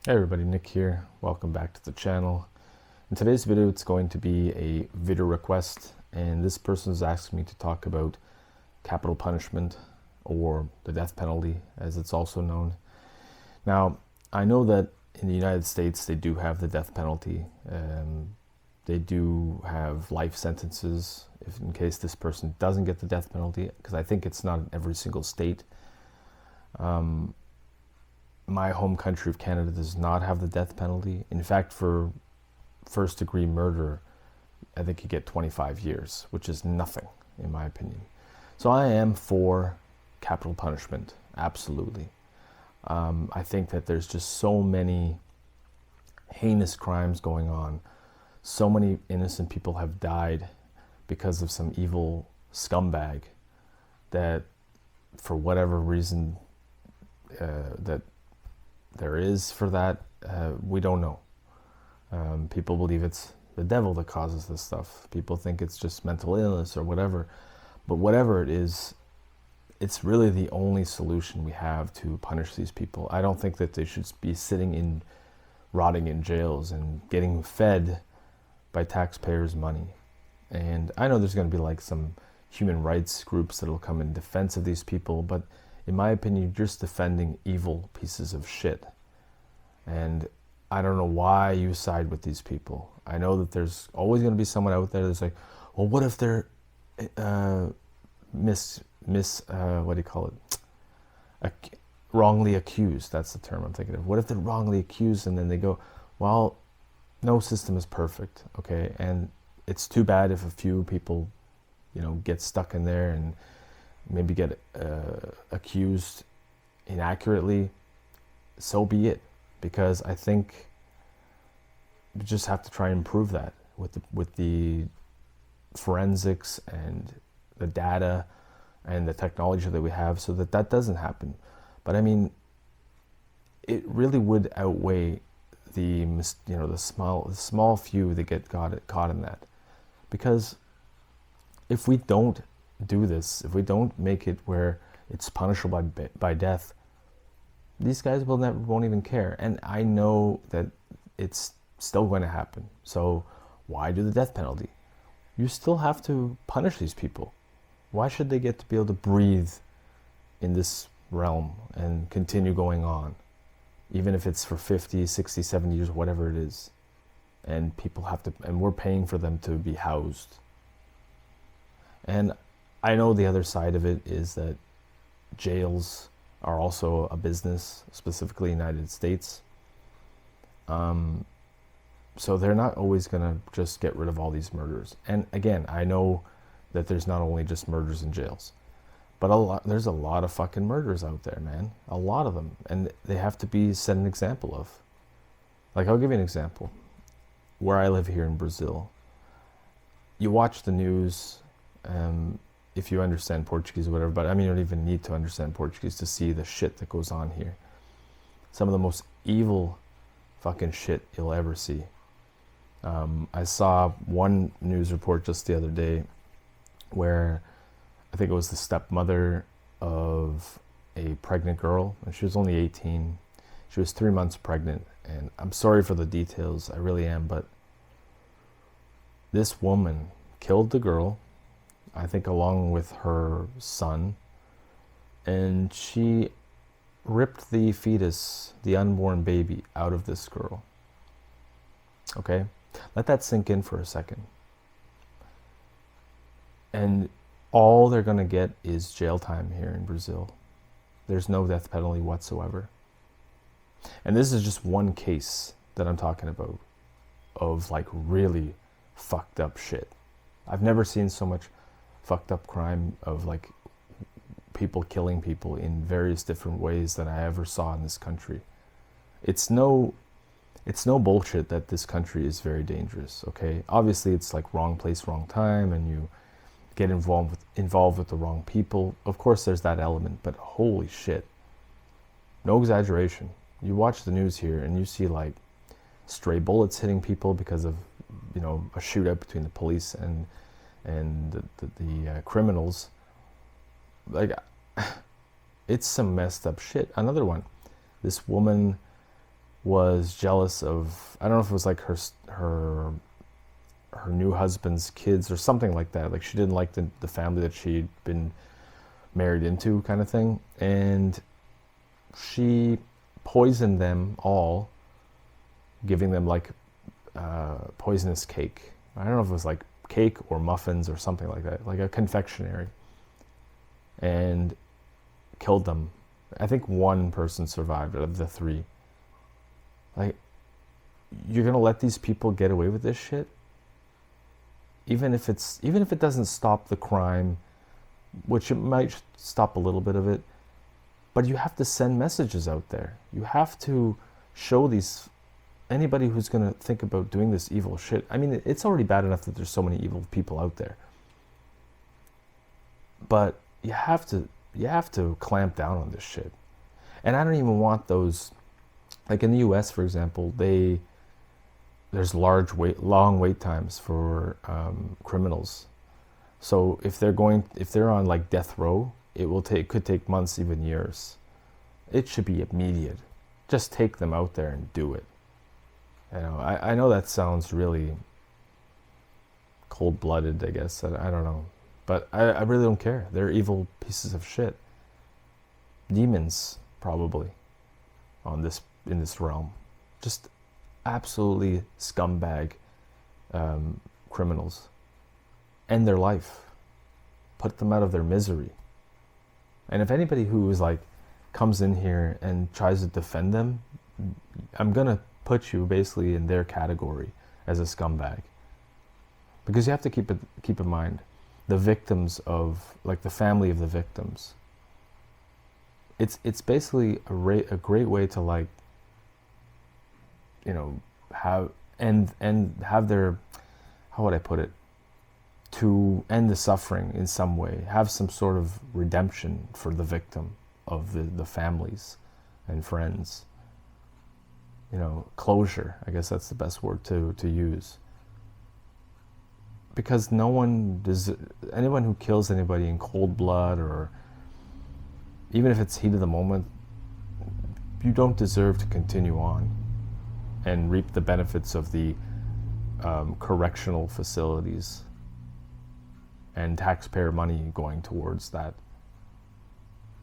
Hey everybody, Nick here. Welcome back to the channel. In today's video, it's going to be a video request, and this person is asking me to talk about capital punishment, or the death penalty, as it's also known. Now, I know that in the United States, they do have the death penalty. They do have life sentences if in case this person doesn't get the death penalty, because I think it's not in every single state. My home country of Canada does not have the death penalty. In fact, for first degree murder, I think you get 25 years, which is nothing, in my opinion. So I am for capital punishment, absolutely. I think that there's just so many heinous crimes going on. So many innocent people have died because of some evil scumbag that, for whatever reason that there is for that, we don't know. People believe it's the devil that causes this stuff. People think it's just mental illness or whatever. But whatever it is, it's really the only solution we have to punish these people. I don't think that they should be rotting in jails and getting fed by taxpayers' money. And I know there's going to be like some human rights groups that will come in defense of these people, but in my opinion, you're just defending evil pieces of shit. And I don't know why you side with these people. I know that there's always going to be someone out there that's like, well, what if they're wrongly accused? That's the term I'm thinking of. What if they're wrongly accused and then they go, well, no system is perfect, okay? And it's too bad if a few people, get stuck in there and maybe get accused inaccurately. So be it, because I think we just have to try and improve that with the forensics and the data and the technology that we have, so that doesn't happen. But I mean, it really would outweigh the small few that get caught in that, because if we don't do this, if we don't make it where it's punishable by death, these guys won't even care. And I know that it's still going to happen. So why do the death penalty? You still have to punish these people. Why should they get to be able to breathe in this realm and continue going on, even if it's for 50, 60, 70 years, whatever it is? And people have to, and we're paying for them to be housed. And I know the other side of it is that jails are also a business, specifically United States. So they're not always going to just get rid of all these murders. And again, I know that there's not only just murders in jails, but there's a lot of fucking murders out there, man. A lot of them. And they have to be set an example of. Like, I'll give you an example. Where I live here in Brazil, you watch the news, if you understand Portuguese or whatever, but I mean, you don't even need to understand Portuguese to see the shit that goes on here. Some of the most evil fucking shit you'll ever see. I saw one news report just the other day where I think it was the stepmother of a pregnant girl, and she was only 18. She was 3 months pregnant, and I'm sorry for the details, I really am, but this woman killed the girl, I think along with her son, and she ripped the fetus, the unborn baby, out of this girl. Okay? Let that sink in for a second. And all they're going to get is jail time here in Brazil. There's no death penalty whatsoever. And this is just one case that I'm talking about of like really fucked up shit. I've never seen so much fucked up crime of like people killing people in various different ways than I ever saw in this country. It's no bullshit that this country is very dangerous, okay? Obviously it's like wrong place, wrong time, and you get involved with the wrong people. Of course there's that element, but holy shit. No exaggeration. You watch the news here and you see like stray bullets hitting people because of, a shootout between the police and the criminals. Like, it's some messed up shit. Another one. This woman was jealous of, I don't know if it was like her new husband's kids or something like that. Like she didn't like the family that she'd been married into, kind of thing. And she poisoned them all, giving them like poisonous cake. I don't know if it was like cake or muffins or something like that, like a confectionery, and killed them. I think one person survived out of the three. Like, you're gonna let these people get away with this shit? Even if it doesn't stop the crime, which it might stop a little bit of it, but you have to send messages out there. You have to show anybody who's going to think about doing this evil shit. I mean, it's already bad enough that there's so many evil people out there, but you have to clamp down on this shit. And I don't even want those, like in the US, for example, there's long wait times for criminals. So if they're on like death row, could take months, even years. It should be immediate. Just take them out there and do it. I know that sounds really cold-blooded, I guess. I don't know, but I really don't care. They're evil pieces of shit. Demons, probably, in this realm. Just absolutely scumbag criminals. End their life. Put them out of their misery. And if anybody who is like comes in here and tries to defend them, I'm gonna put you basically in their category as a scumbag. Because you have to keep in mind the victims of, like, the family of the victims. It's basically a great way to, like, have their, how would I put it, to end the suffering in some way, have some sort of redemption for the victim of the families and friends. Closure, I guess that's the best word to use. Because anyone who kills anybody in cold blood, or even if it's heat of the moment, you don't deserve to continue on and reap the benefits of the correctional facilities and taxpayer money going towards that.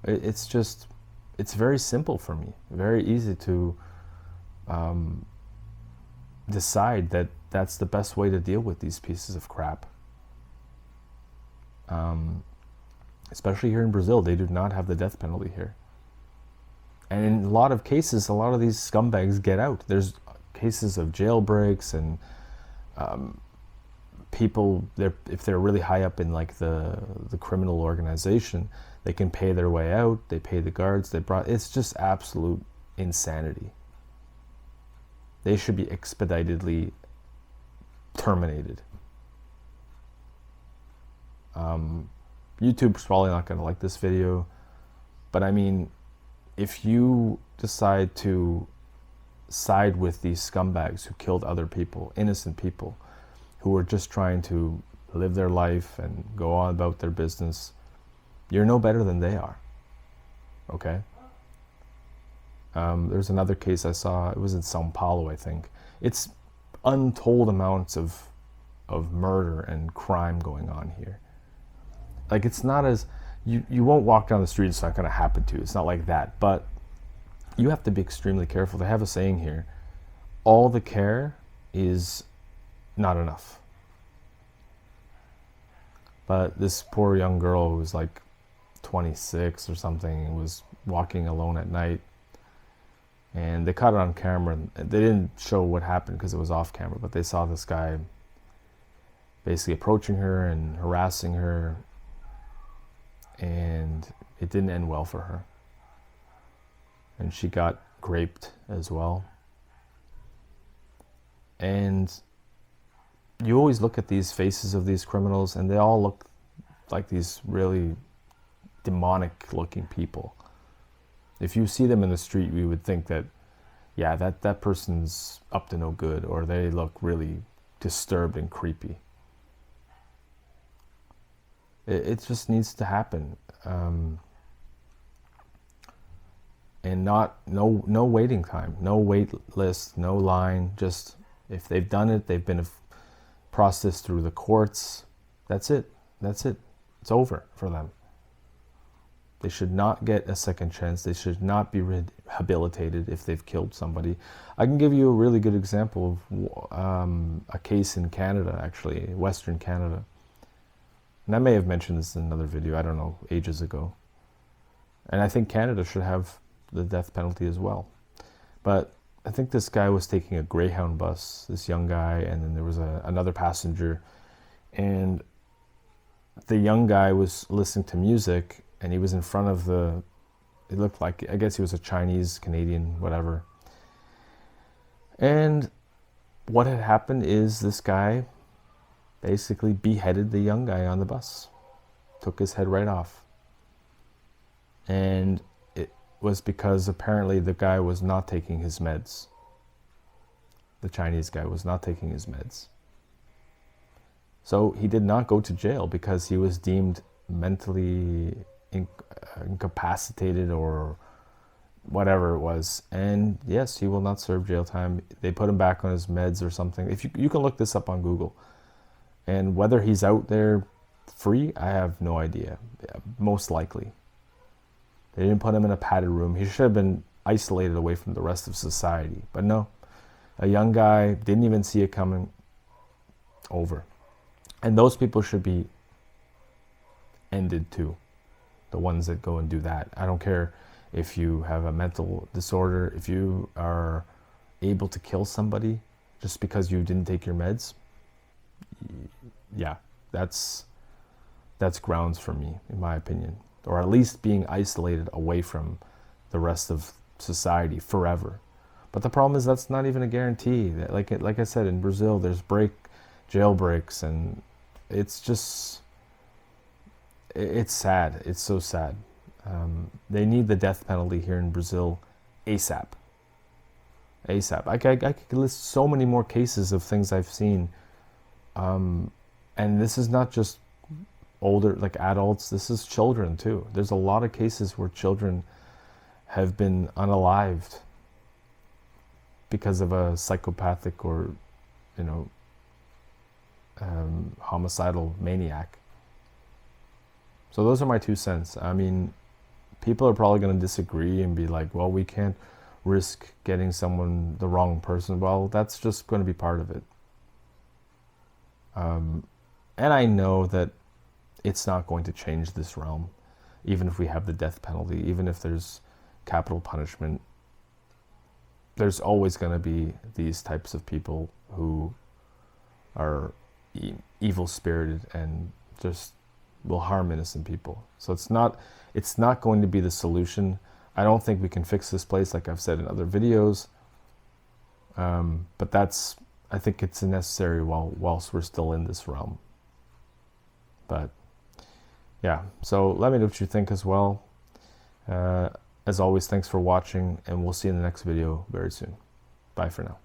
It's very simple for me, very easy to decide that that's the best way to deal with these pieces of crap. Especially here in Brazil, they do not have the death penalty here. And in a lot of cases, a lot of these scumbags get out. There's cases of jailbreaks and people, if they're really high up in like the criminal organization, they can pay their way out. They pay the guards. It's just absolute insanity. They should be expeditedly terminated. YouTube's probably not going to like this video, but I mean, if you decide to side with these scumbags who killed other people, innocent people, who were just trying to live their life and go on about their business, you're no better than they are. Okay? There's another case I saw, it was in Sao Paulo, I think. It's untold amounts of murder and crime going on here. Like, it's not as, you won't walk down the street, it's not going to happen to you. It's not like that. But you have to be extremely careful. They have a saying here, all the care is not enough. But this poor young girl who was like 26 or something was walking alone at night, and they caught it on camera. They didn't show what happened because it was off camera, but they saw this guy basically approaching her and harassing her, and it didn't end well for her. And she got raped as well. And you always look at these faces of these criminals, and they all look like these really demonic looking people. If you see them in the street, you would think that, yeah, that person's up to no good, or they look really disturbed and creepy. It just needs to happen. and no waiting time, no wait list, no line. Just if they've done it, they've been processed through the courts. That's it. It's over for them. They should not get a second chance. They should not be rehabilitated if they've killed somebody. I can give you a really good example of a case in Canada, actually, Western Canada. And I may have mentioned this in another video, I don't know, ages ago. And I think Canada should have the death penalty as well. But I think this guy was taking a Greyhound bus, this young guy, and then there was another passenger. And the young guy was listening to music, and he was in front of it looked like, I guess he was a Chinese, Canadian, whatever. And what had happened is this guy basically beheaded the young guy on the bus, took his head right off. And it was because apparently the guy was not taking his meds. The Chinese guy was not taking his meds. So he did not go to jail because he was deemed mentally incapacitated or whatever it was. And yes, he will not serve jail time. They put him back on his meds or something. If you can look this up on Google. And whether he's out there free, I have no idea. Yeah, most likely. They didn't put him in a padded room. He should have been isolated away from the rest of society. But no, a young guy didn't even see it coming. Over. And those people should be ended too. The ones that go and do that. I don't care if you have a mental disorder, if you are able to kill somebody just because you didn't take your meds. Yeah, that's grounds for me, in my opinion. Or at least being isolated away from the rest of society forever. But the problem is that's not even a guarantee. That, like I said, in Brazil, there's jail breaks, and it's just, it's sad. It's so sad. They need the death penalty here in Brazil ASAP. ASAP. I could list so many more cases of things I've seen. And this is not just older, like adults, this is children too. There's a lot of cases where children have been unalived because of a psychopathic or, homicidal maniac. So those are my 2 cents. I mean, people are probably going to disagree and be like, well, we can't risk getting someone, the wrong person. Well, that's just going to be part of it. And I know that it's not going to change this realm, even if we have the death penalty, even if there's capital punishment. There's always going to be these types of people who are evil-spirited and just will harm innocent people. So it's not going to be the solution. I don't think we can fix this place, like I've said in other videos. But I think it's necessary whilst we're still in this realm. But yeah, so let me know what you think as well. As always, thanks for watching, and we'll see you in the next video very soon. Bye for now.